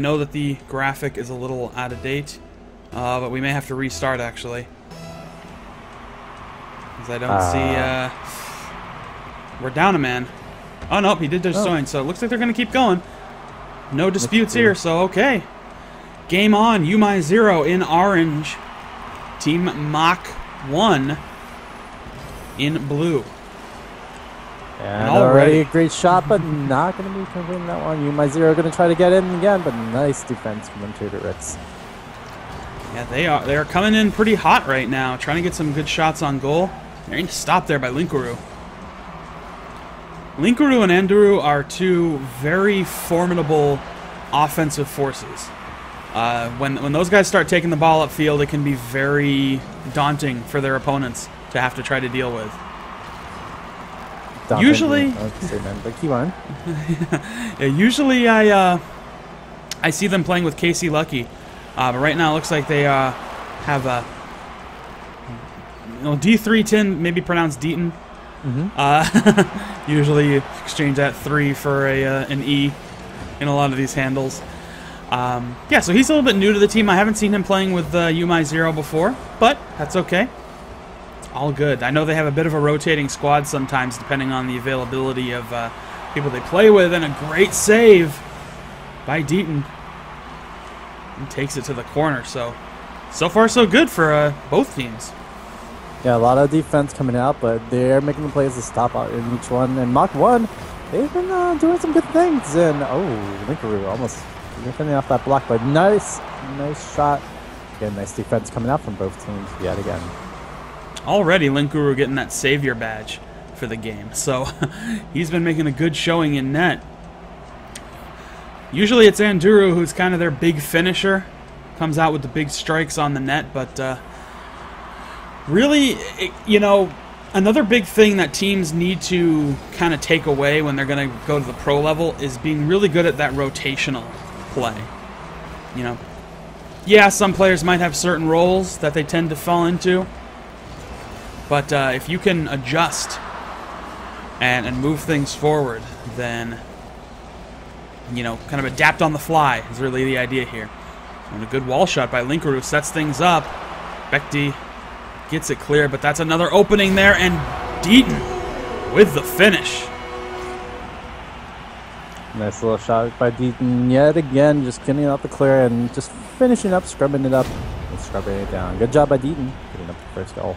know that the graphic is a little out of date, but we may have to restart actually. Because I don't see... we're down a man. Oh, nope, he did just join, so it looks like they're going to keep going. No disputes here, so okay. Game on, YouMyZero in orange. Team Mach1 in blue. And already a great shot, but not going to be completing that one. YouMyZero going to try to get in again, but nice defense from ESL. Yeah, they are coming in pretty hot right now, trying to get some good shots on goal. They're going to stop there by Linkuru. Linkuru and Anduru are two very formidable offensive forces. When those guys start taking the ball upfield, it can be very daunting for their opponents to have to try to deal with. Usually, but keep on. Yeah, usually I see them playing with Casey Lucky, but right now it looks like they have a D3 tin, maybe pronounced Deaton. Usually you exchange that 3 for an E in a lot of these handles. Yeah, so he's a little bit new to the team. I haven't seen him playing with YouMyZero before, but that's okay. All good. I know they have a bit of a rotating squad sometimes, depending on the availability of people they play with, and a great save by Deaton. He takes it to the corner, so far so good for both teams. Yeah, a lot of defense coming out, but they're making the plays to stop out in each one. And Mach1, they've been doing some good things. And, Linkuru almost finishing off that block, but nice shot. Again, nice defense coming out from both teams yet again. Already Linkuru getting that savior badge for the game, so he's been making a good showing in net. Usually it's Anduru who's kind of their big finisher, comes out with the big strikes on the net, but really, another big thing that teams need to kind of take away when they're going to go to the pro level is being really good at that rotational play. Yeah, some players might have certain roles that they tend to fall into, but if you can adjust and move things forward, then, kind of adapt on the fly is really the idea here. And a good wall shot by Linkuru sets things up. Bekti gets it clear, but that's another opening there, and Deaton with the finish. Nice little shot by Deaton yet again, just getting out the clear and just finishing up, scrubbing it up, and scrubbing it down. Good job by Deaton, getting up the first goal.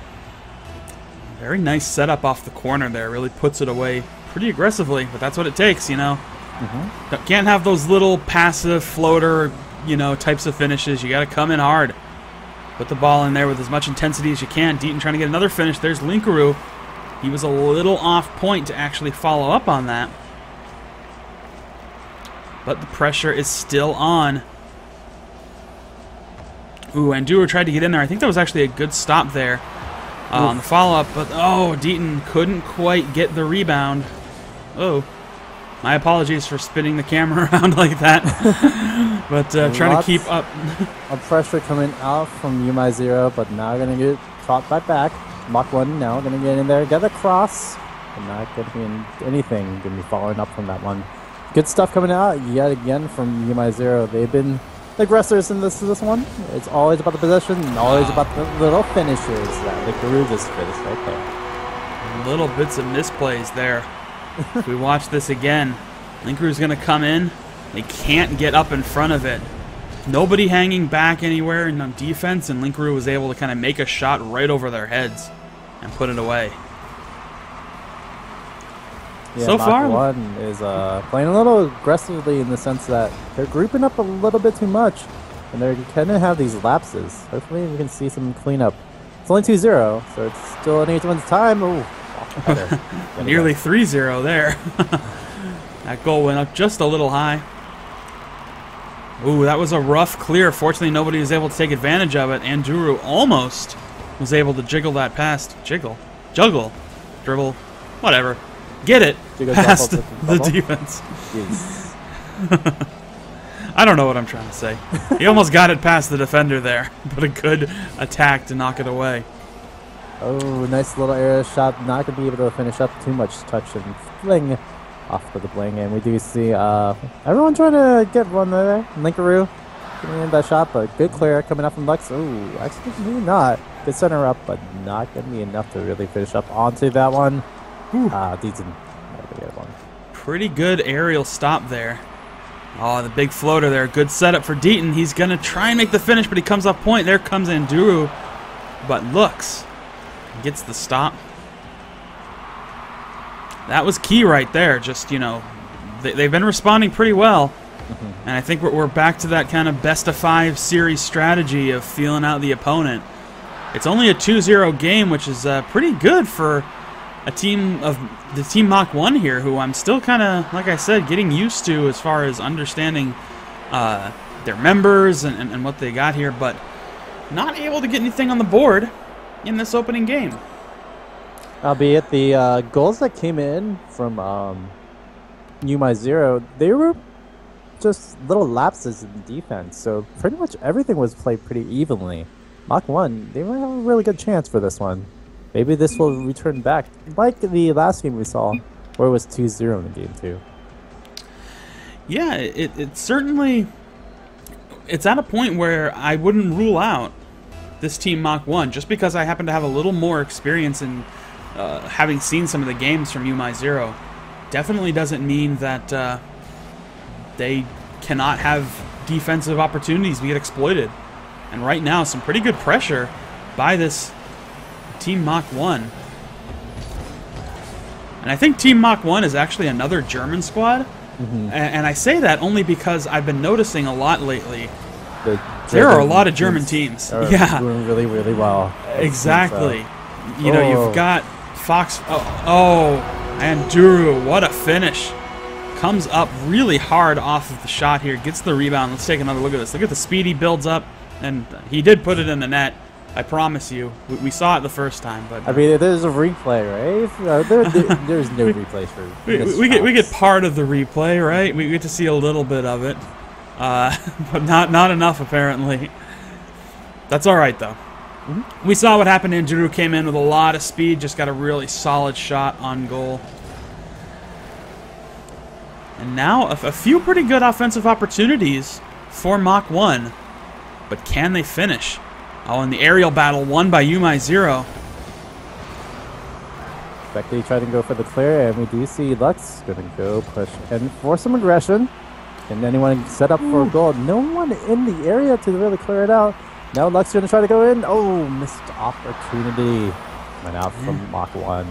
Very nice setup off the corner there. Really puts it away pretty aggressively, but that's what it takes, Can't have those little passive floater, types of finishes. You got to come in hard. Put the ball in there with as much intensity as you can. Deaton trying to get another finish. There's Linkuru. He was a little off point to actually follow up on that. But the pressure is still on. Ooh, Anduru tried to get in there. I think that was actually a good stop there on the follow-up. But, Deaton couldn't quite get the rebound. Oh, my apologies for spinning the camera around like that. But trying to keep up. A pressure coming out from YouMyZero, but now going to get caught back. Mach1 now going to get in there, get a cross. And not going to be anything going to be following up from that one. Good stuff coming out yet again from YouMyZero. They've been the aggressors in this one. It's always about the possession and always about the little finishes that Linkuru just finished right there. Little bits of misplays there. If we watch this again, Linkuru's going to come in. They can't get up in front of it. Nobody hanging back anywhere in defense, and Linkuru was able to kind of make a shot right over their heads and put it away. Yeah, so far, Mach1 is playing a little aggressively in the sense that they're grouping up a little bit too much, and they're kind of have these lapses. Hopefully we can see some cleanup. It's only 2-0, so it's still in anyone's time. Ooh, nearly 3-0 there. That goal went up just a little high. Ooh, that was a rough clear. Fortunately, nobody was able to take advantage of it. Anduru almost was able to jiggle that past. Juggle, dribble, whatever. Get it past the defense. I don't know what I'm trying to say. He almost got it past the defender there, but a good attack to knock it away. Oh, nice little area shot. Not going to be able to finish up too much touch and fling. off for the playing game. We do see everyone trying to get one there. Linkaroo getting in that shot, but good clear coming up from Lux. Ooh, actually maybe not. Good center up, but not going to be enough to really finish up onto that one. Deaton. One. Pretty good aerial stop there. Oh, the big floater there. Good setup for Deaton. He's going to try and make the finish, but he comes off point. There comes Anduru, but Lux gets the stop. That was key right there. Just, you know, they've been responding pretty well. And I think we're back to that kind of best-of-5 series strategy of feeling out the opponent. It's only a 2-0 game, which is pretty good for a team of the Team Mach1 here, who I'm still kind of, like I said, getting used to as far as understanding their members and what they got here, but not able to get anything on the board in this opening game. Albeit the goals that came in from YouMyZero, they were just little lapses in defense, so pretty much everything was played pretty evenly. Mach1, they might have a really good chance for this one. Maybe this will return back, like the last game we saw, where it was 2-0 in game 2. Yeah, it certainly... It's at a point where I wouldn't rule out this Team Mach1, just because I happen to have a little more experience in having seen some of the games from YouMyZero. Definitely doesn't mean that they cannot have defensive opportunities to get exploited. And right now, some pretty good pressure by this Team Mach1. And I think Team Mach1 is actually another German squad. And I say that only because I've been noticing a lot lately. There are a lot of German teams. Yeah, doing really, really well. Exactly. You know, you've got Fox. And Duru, what a finish! Comes up really hard off of the shot here. Gets the rebound. Let's take another look at this. Look at the speed he builds up, and he did put it in the net. I promise you. We saw it the first time, but I mean, there's a replay, right? There's no replay for. We get part of the replay, right? We get to see a little bit of it, but not enough apparently. That's all right though. We saw what happened. Andrew came in with a lot of speed, just got a really solid shot on goal. And now a few pretty good offensive opportunities for Mach1, but can they finish? Oh, in the aerial battle won by YouMyZero. Becky tried to go for the clear, and we do see Lux going to go push and force some aggression. And anyone set up for a goal. No one in the area to really clear it out. Now Lux going to try to go in. Oh, missed opportunity. Went out from Mach1.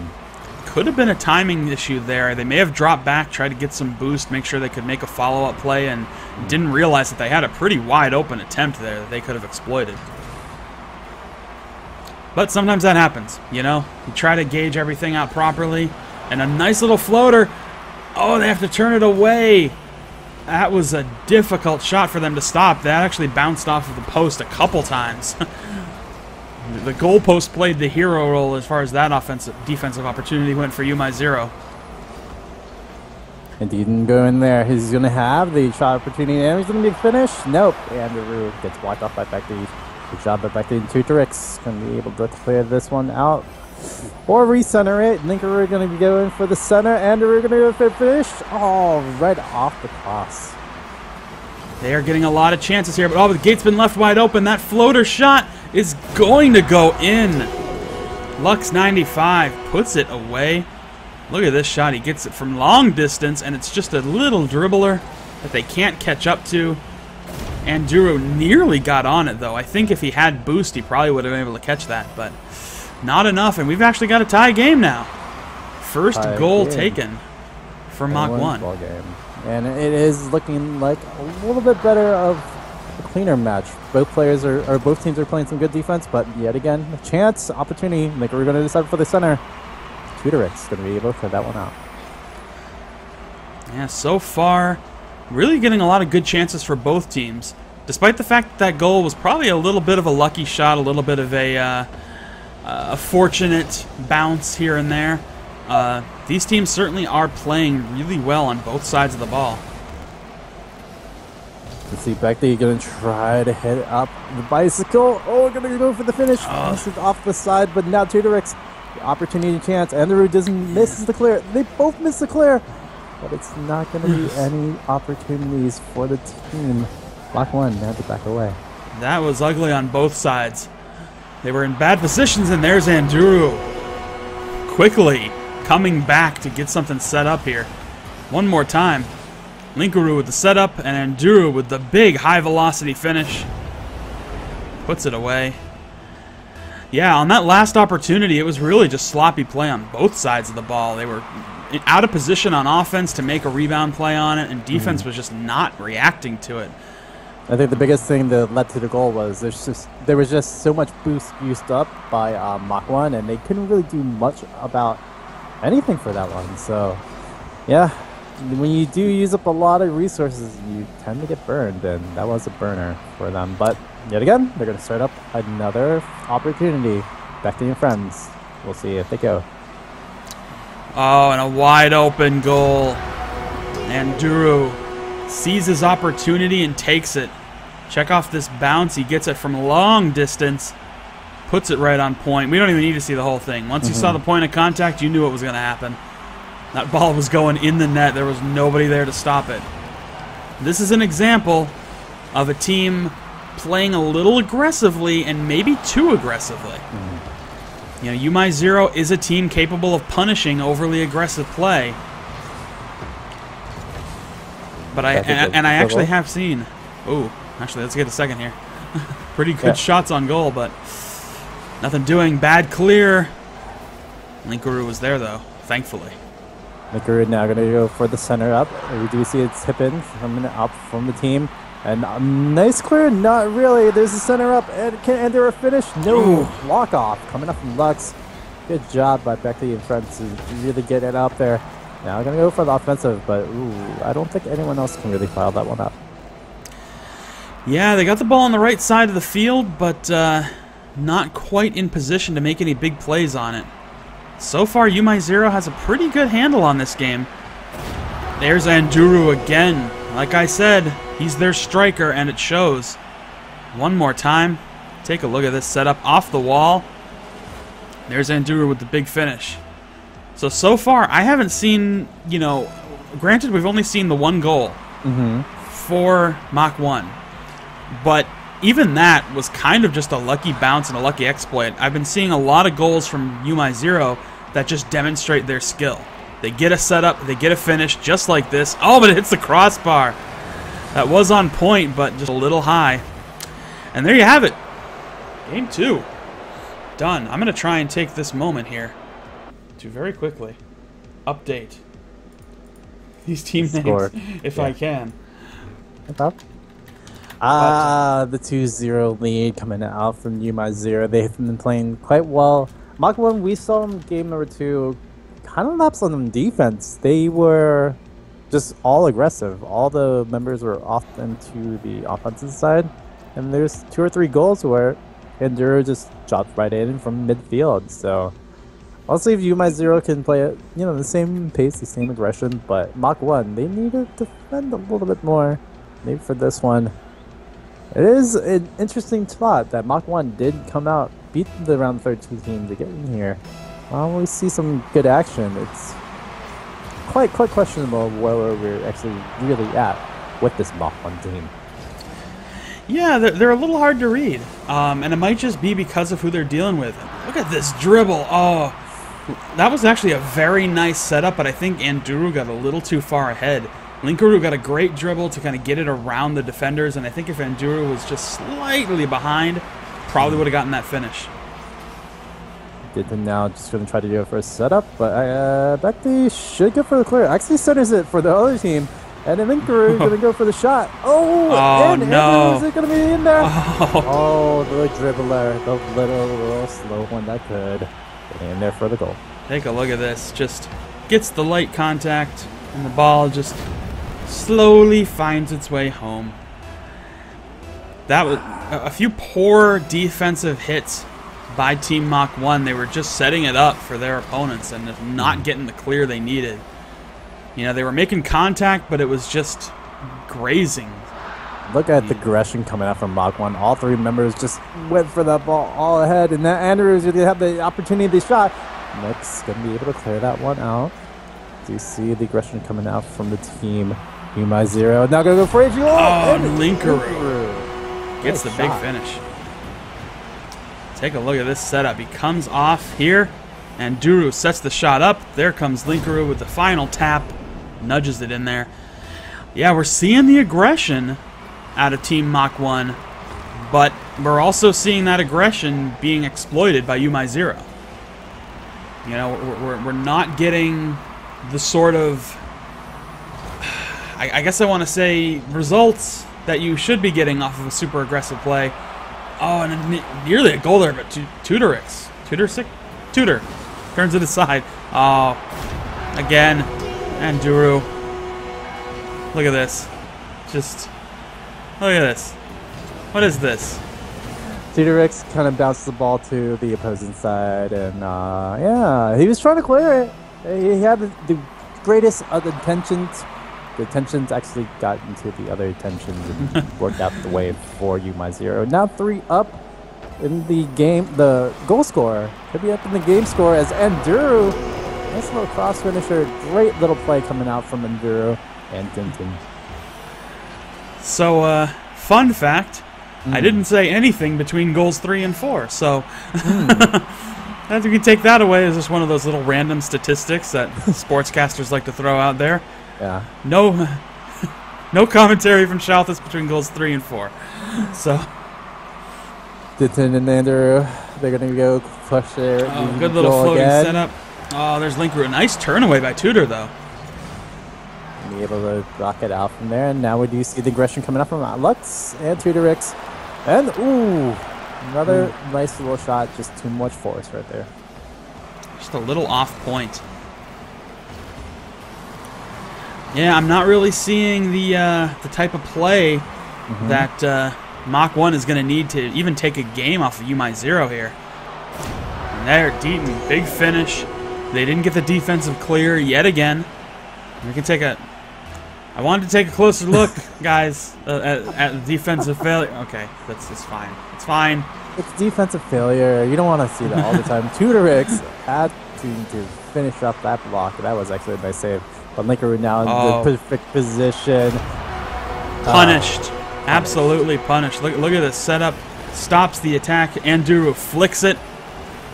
Could have been a timing issue there. They may have dropped back, tried to get some boost, make sure they could make a follow-up play, and didn't realize that they had a pretty wide open attempt there that they could have exploited. But sometimes that happens, you know? You try to gauge everything out properly, and a nice little floater. Oh, they have to turn it away. That was a difficult shot for them to stop. That actually bounced off of the post a couple times. The goalpost played the hero role as far as that defensive opportunity went for YouMyZero. And he didn't go in there. He's going to have the shot opportunity, and he's going to be finished. Nope. And the Rue gets blocked off by Becky. Good job by Becky and Tutorix. Going to be able to clear this one out. Or recenter it. Linkaroo going to be going for the center, and we're going to go for the finish. Oh, right off the cross. They are getting a lot of chances here, but the gate's been left wide open. That floater shot is going to go in. Lux 95 puts it away. Look at this shot. He gets it from long distance, and it's just a little dribbler that they can't catch up to. Anduro nearly got on it, though. I think if he had boost, he probably would have been able to catch that, but not enough, and we've actually got a tie game now. First goal taken for Mach1. And it is looking like a little bit better of a cleaner match. Both teams are playing some good defense, but yet again, a chance, opportunity. Like we're going to decide for the center. Tutorix going to be able to clear that one out. Yeah, so far, really getting a lot of good chances for both teams. Despite the fact that goal was probably a little bit of a lucky shot, a little bit of a fortunate bounce here and there. These teams certainly are playing really well on both sides of the ball. Let's see, Becky going to try to hit up the bicycle. Oh, going to go for the finish. Misses off the side, but now Tutorix, the opportunity chance. Andrew doesn't miss the clear. They both miss the clear. but it's not going to be any opportunities for the team. Mach1 had to back away. That was ugly on both sides. They were in bad positions, and there's Andrew quickly coming back to get something set up here. One more time. Linkaroo with the setup, and Andrew with the big high-velocity finish. Puts it away. Yeah, on that last opportunity, it was really just sloppy play on both sides of the ball. They were out of position on offense to make a rebound play on it, and defense was just not reacting to it. I think the biggest thing that led to the goal was there was just so much boost used up by Mach1, and they couldn't really do much about anything for that one. So, yeah, when you do use up a lot of resources, you tend to get burned, and that was a burner for them. But yet again, they're going to start up another opportunity. Back to your friends. We'll see if they go. Oh, and a wide open goal. Andrew sees his opportunity and takes it. Check off this bounce. He gets it from a long distance. Puts it right on point. We don't even need to see the whole thing. Once you saw the point of contact, you knew what was going to happen. That ball was going in the net. There was nobody there to stop it. This is an example of a team playing a little aggressively and maybe too aggressively. You know, YouMyZero is a team capable of punishing overly aggressive play. But I actually have seen. Oh, actually, let's get a second here. Pretty good shots on goal, but nothing doing. Bad clear. Linkaroo was there though, thankfully. Linkaroo now going to go for the center up. We do see it's tipping coming up from the team. And a nice clear, not really. There's a center up, and can Andrew finish? No, block off coming up from Lux. Good job by Becky and friends to really get it out there. Now I'm going to go for the offensive, but I don't think anyone else can really file that one up. Yeah, they got the ball on the right side of the field, but not quite in position to make any big plays on it. So far, YouMyZero has a pretty good handle on this game. There's Andrew again. Like I said, he's their striker, and it shows. One more time. Take a look at this setup off the wall. There's Andrew with the big finish. So far, I haven't seen, you know, granted, we've only seen the one goal for Mach1. But even that was kind of just a lucky bounce and a lucky exploit. I've been seeing a lot of goals from YouMyZero that just demonstrate their skill. They get a setup, they get a finish, just like this. Oh, but it hits the crossbar. That was on point, but just a little high. And there you have it. Game 2. Done. I'm going to try and take this moment here to very quickly update these team names if I can. The 2-0 lead coming out from YouMyZero. They've been playing quite well. Mach1, we saw them game number 2 kind of lapse on them defense. They were just all aggressive. All the members were off into the offensive side, and there's 2 or 3 goals where Andrew just dropped right in from midfield. So I'll see if YouMyZero can play it, you know, the same pace, the same aggression. But Mach1, they need to defend a little bit more, maybe for this one. It is an interesting spot that Mach1 did come out, beat the round 13 team to get in here. Well, we see some good action. It's quite questionable where we're actually really at with this Mach1 team. Yeah, they're a little hard to read, and it might just be because of who they're dealing with. Look at this dribble. Oh, that was actually a very nice setup, but I think Andrew got a little too far ahead. Linkaroo got a great dribble to kind of get it around the defenders, and I think if Andrew was just slightly behind, probably would have gotten that finish. Did them now, just going to try to do it for a setup, but I bet they should go for the clear. Actually centers it for the other team, and then Linkaroo is going to go for the shot. Oh no. Is it going to be in there? Oh, the dribbler, the little slow one that could get in there for the goal. Take a look at this. Just gets the light contact, and the ball just slowly finds its way home. That was a few poor defensive hits by Team Mach1. They were just setting it up for their opponents and just not getting the clear they needed. You know, they were making contact, but it was just grazing. Look at the aggression coming out from Mach1. All 3 members just went for that ball all ahead, and that Andrews did have the opportunity to shot. Nick's going to be able to clear that one out. Do you see the aggression coming out from the team? YouMyZero now gonna go for it. Oh, and Linkaroo gets the big finish. Take a look at this setup. He comes off here, and Duru sets the shot up. There comes Linkaroo with the final tap, nudges it in there. Yeah, we're seeing the aggression out of Team Mach1, but we're also seeing that aggression being exploited by YouMyZero. You know, we're not getting the sort of, I guess I want to say, results that you should be getting off of a super aggressive play. Oh, and nearly a goal there, but Tutor turns it aside. Oh, again, and Duru. Look at this. Just look at this. What is this? Tutorix kind of bounced the ball to the opposing side, and yeah, he was trying to clear it. He had the greatest of intentions. The intentions actually got into the other intentions and worked out the way for YouMyZero. Now 3 up in the game. The goal scorer could be up in the game score as Enduro. Nice little cross finisher. Great little play coming out from Enduro and Tintin. So, fun fact, I didn't say anything between goals 3 and 4. So, as you can take that away as just one of those little random statistics that sportscasters like to throw out there. Yeah. No commentary from Shalthis between goals 3 and 4. So Tintin and Andrew, they're gonna go push there. Oh, good little floating setup. Oh, there's Linkaroo. Nice turn away by Tudor though. Be able to rock it out from there, and now we do see the aggression coming up from Lutz and Tudorix, and another nice little shot. Just too much force right there. Just a little off point. Yeah, I'm not really seeing the type of play that Mach1 is going to need to even take a game off of YouMyZero here. And there, Deaton, big finish. They didn't get the defensive clear yet again. We can take a... I wanted to take a closer look, guys, at defensive failure. Okay, it's fine. It's fine. It's defensive failure. You don't want to see that all the time. Tudorix had to finish up that block. That was actually a nice save. But Linkaroo now in the perfect position. Punished. Absolutely punished. Look at this setup. Stops the attack. Anduru flicks it.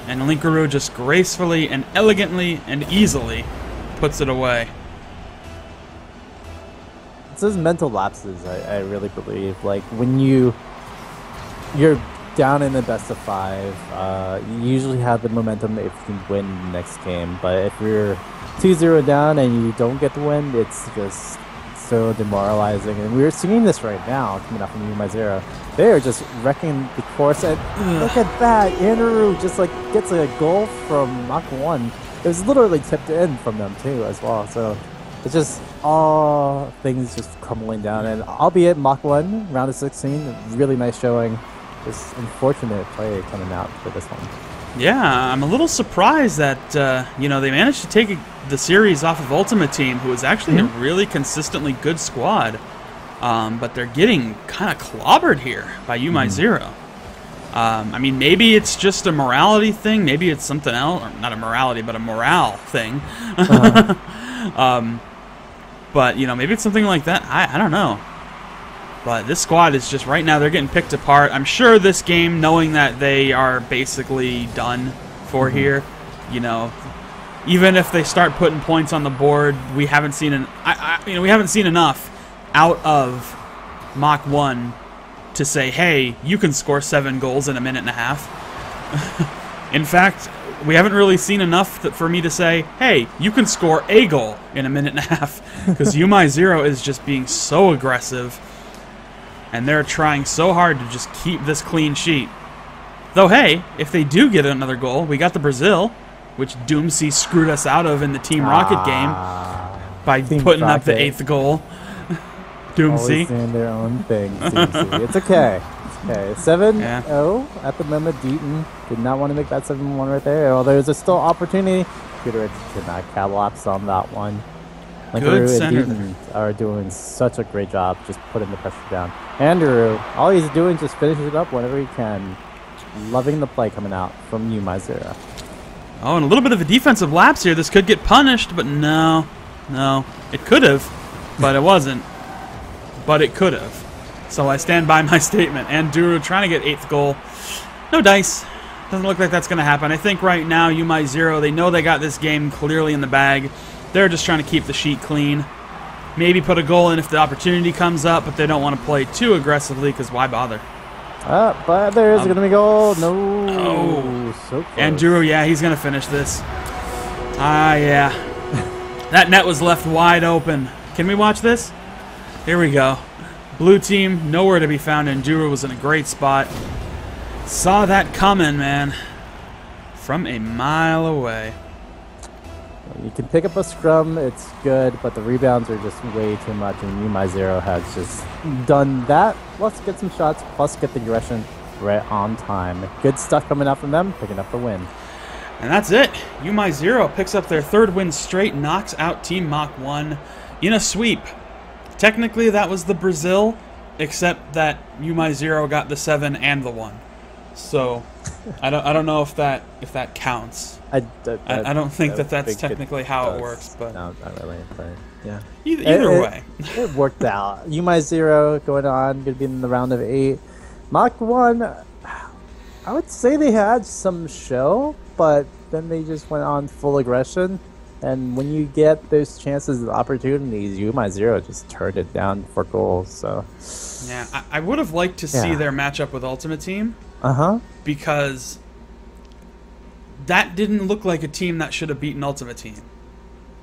And Linkaroo just gracefully and elegantly and easily puts it away. It's those mental lapses, I really believe. Like, when you're down in the best of 5, you usually have the momentum if you can win the next game. But if you're 2-0 down and you don't get the win, it's just so demoralizing. And we're seeing this right now coming up from YouMyZero. They are just wrecking the course. And look at that. Andrew just like gets a goal from Mach1. It was literally tipped in from them too as well. So it's just all things just crumbling down. And albeit Mach1, round of 16, really nice showing. Just unfortunate play coming out for this one. Yeah, I'm a little surprised that they managed to take the series off of Ultimate Team, who is actually a really consistently good squad, but they're getting kind of clobbered here by YouMyZero. I mean, maybe it's just a morality thing. Maybe it's something else, or not a morality, but a morale thing. But maybe it's something like that. I don't know. But this squad is just, right now, they're getting picked apart. I'm sure this game, knowing that they are basically done for here, even if they start putting points on the board, we haven't seen we haven't seen enough out of Mach1 to say, hey, you can score 7 goals in a minute and a half. In fact, we haven't really seen enough for me to say, hey, you can score a goal in a minute and a half, because YouMyZero is just being so aggressive. And they're trying so hard to just keep this clean sheet. Though, hey, if they do get another goal, we got the Brazil, which Doomsy screwed us out of in the Team Rocket game by putting up the 8th goal. Doomsy. Always doing their own thing, Doomsy. It's okay. It's okay. 7-0 at the moment. Deaton did not want to make that 7-1 right there. Although there's still opportunity. Peter did not collapse on that one. Linkaroo and Deaton are doing such a great job just putting the pressure down. Andrew, all he's doing is just finishes it up whenever he can. Loving the play coming out from YouMyZero. Oh, and a little bit of a defensive lapse here. This could get punished, but no. No, it could have, but it wasn't. But it could have. So I stand by my statement. And Duru trying to get 8th goal. No dice. Doesn't look like that's going to happen. I think right now, YouMyZero, they know they got this game clearly in the bag. They're just trying to keep the sheet clean. Maybe put a goal in if the opportunity comes up, but they don't want to play too aggressively because why bother? But there's going to be a goal. No. Oh. So close. And Duru, yeah, he's going to finish this. Yeah. That net was left wide open. Can we watch this? Here we go. Blue team, nowhere to be found, and Duru was in a great spot. Saw that coming, man. From a mile away. You can pick up a scrum, it's good, but the rebounds are just way too much, and YouMyZero has just done that. Let's get some shots, plus get the aggression right on time. Good stuff coming out from them, picking up the win. And that's it. YouMyZero picks up their 3rd win straight, knocks out Team Mach1 in a sweep. Technically, that was the Brazil, except that YouMyZero got the 7 and the 1. So, I don't know if that counts. I don't think that's technically how it works, but no, not really. But yeah, either way, it worked out. YouMyZero going on, going to be in the round of 8. Mach1, I would say they had some show, but then they just went on full aggression. And when you get those chances and opportunities, YouMyZero just turned it down for goals. So yeah, I would have liked to see their matchup with Ultimate Team. Because that didn't look like a team that should have beaten Ultimate Team.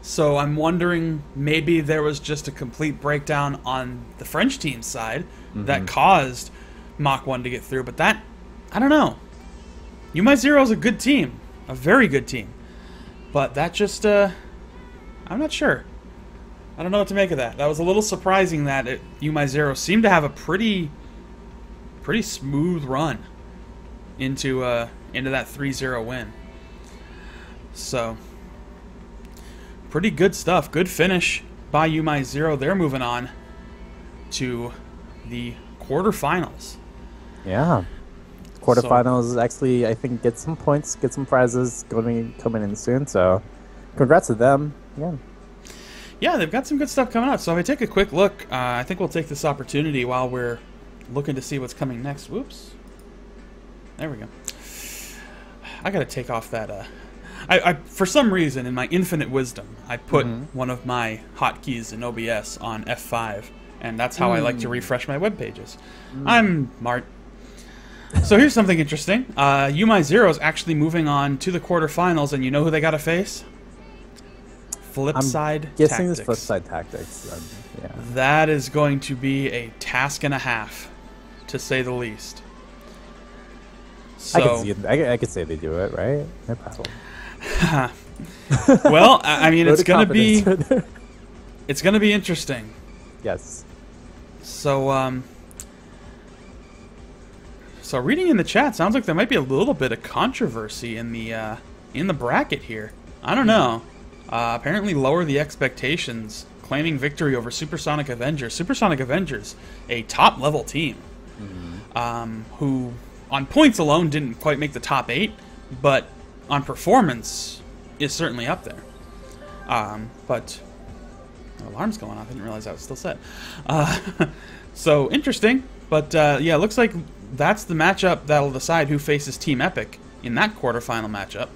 So I'm wondering, maybe there was just a complete breakdown on the French team's side that caused Mach1 to get through. But that, I don't know. YouMyZero is a good team, a very good team. But that just, I'm not sure. I don't know what to make of that. That was a little surprising that YouMyZero seemed to have a pretty smooth run into that 3-0 win. So, pretty good stuff. Good finish by YouMyZero. They're moving on to the quarterfinals. Yeah. Quarterfinals actually, I think, get some points, get some prizes coming in soon. So, congrats to them. Yeah, they've got some good stuff coming up. So if I take a quick look, I think we'll take this opportunity while we're looking to see what's coming next. Whoops. There we go. I got to take off that. I for some reason, in my infinite wisdom, I put one of my hotkeys in OBS on F5, and that's how I like to refresh my web pages. I'm smart. So here's something interesting. YouMyZero is actually moving on to the quarterfinals, and you know who they got to face? Flipside Tactics. Guessing this Flipside Tactics. Yeah. That is going to be a task and a half, to say the least. So, I could say they do it, right? No problem. Well, I mean, it's gonna be interesting. Yes. So, so reading in the chat, sounds like there might be a little bit of controversy in the bracket here. I don't know. Apparently, lower the expectations, claiming victory over Supersonic Avengers. Supersonic Avengers, a top-level team, who, on points alone, didn't quite make the top 8, but on performance is certainly up there. But the alarm's going off. I didn't realize that was still set. So interesting, but yeah, looks like that's the matchup that'll decide who faces Team Epic in that quarterfinal matchup.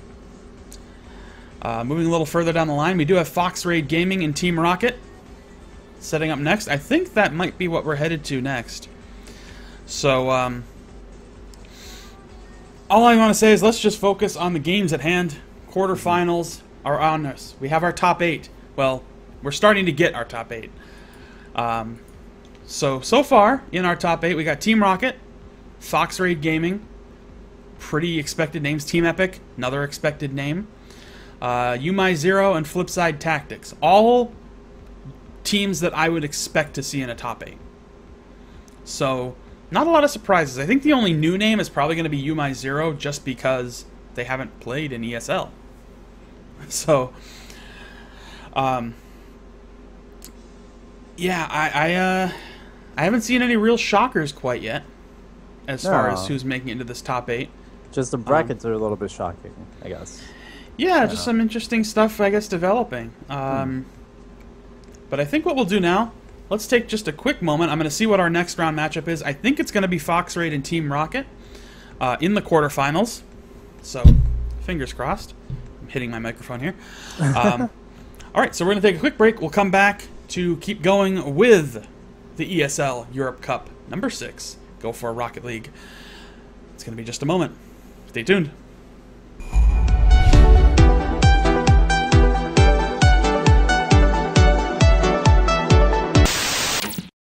Moving a little further down the line, we do have Fox Raid Gaming and Team Rocket setting up next. I think that might be what we're headed to next. So, all I want to say is let's just focus on the games at hand. Quarterfinals are on us. We have our top 8. Well, we're starting to get our top 8. So far, in our top 8, we got Team Rocket, Fox Raid Gaming, pretty expected names. Team Epic, another expected name. YouMyZero and Flipside Tactics. All teams that I would expect to see in a top 8. So, not a lot of surprises. I think the only new name is probably going to be YouMyZero just because they haven't played in ESL. So, yeah, I haven't seen any real shockers quite yet as far as who's making it into this top 8. Just the brackets are a little bit shocking, I guess. Yeah, just some interesting stuff, I guess, developing. But I think what we'll do now, let's take just a quick moment. I'm going to see what our next round matchup is. I think it's going to be Foxraid and Team Rocket in the quarterfinals. So, fingers crossed. I'm hitting my microphone here. All right, so we're going to take a quick break. We'll come back to keep going with the ESL Europe Cup number 6, Go4Rocket League. It's going to be just a moment. Stay tuned.